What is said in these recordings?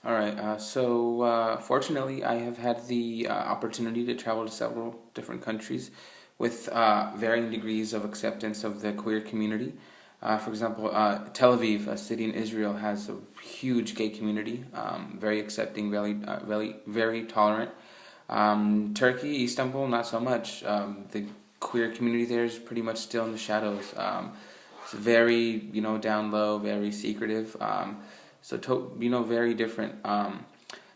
All right. Fortunately, I have had the opportunity to travel to several different countries with varying degrees of acceptance of the queer community. For example, Tel Aviv, a city in Israel, has a huge gay community, very accepting, very tolerant. Turkey, Istanbul, not so much. The queer community there is pretty much still in the shadows. It's very, down low, very secretive. Very different.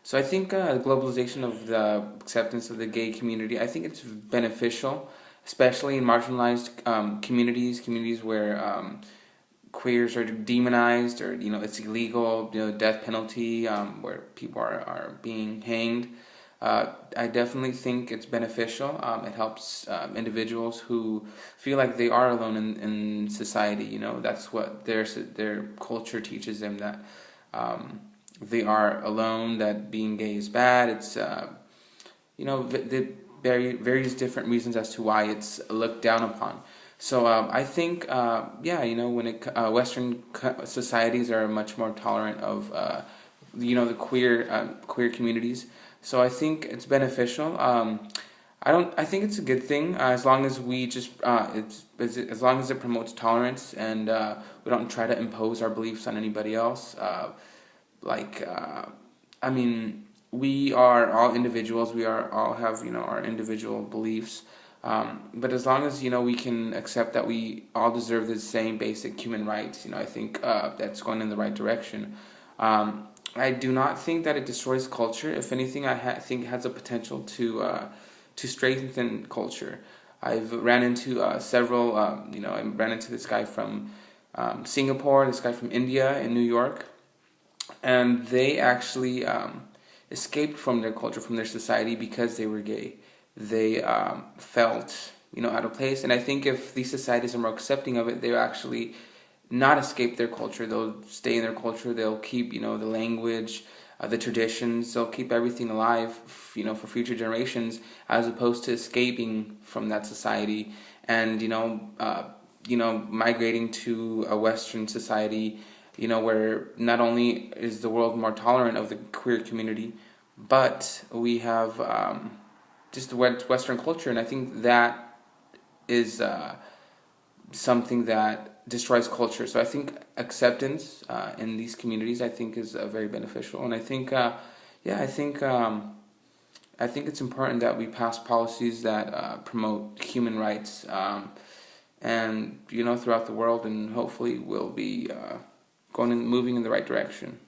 So I think globalization of the acceptance of the gay community, I think it's beneficial, especially in marginalized communities where queers are demonized, or it's illegal, death penalty, where people are being hanged. I definitely think it's beneficial. It helps individuals who feel like they are alone in society. That's what their culture teaches them, that they are alone, that being gay is bad. It's the various different reasons as to why it's looked down upon. So I think, Western societies are much more tolerant of, the queer communities. So I think it's beneficial. I think it's a good thing, as long as we just as long as it promotes tolerance, and we don't try to impose our beliefs on anybody else. Like I mean, we are all individuals. We are all have our individual beliefs. But as long as we can accept that we all deserve the same basic human rights, I think that's going in the right direction. I do not think that it destroys culture. If anything, think it has a potential to strengthen culture. I've ran into several. I ran into this guy from Singapore, this guy from India, in New York, and they actually escaped from their culture, from their society, because they were gay. They felt out of place, and I think if these societies are more accepting of it, they'll actually not escape their culture. They'll stay in their culture. They'll keep the language, the traditions. They'll keep everything alive, for future generations, as opposed to escaping from that society and migrating to a Western society, where not only is the world more tolerant of the queer community, but we have just the Western culture, and I think that is something that destroys culture. So I think acceptance in these communities, I think, is very beneficial, and I think, I think it's important that we pass policies that promote human rights, and throughout the world, and hopefully we'll be moving in the right direction.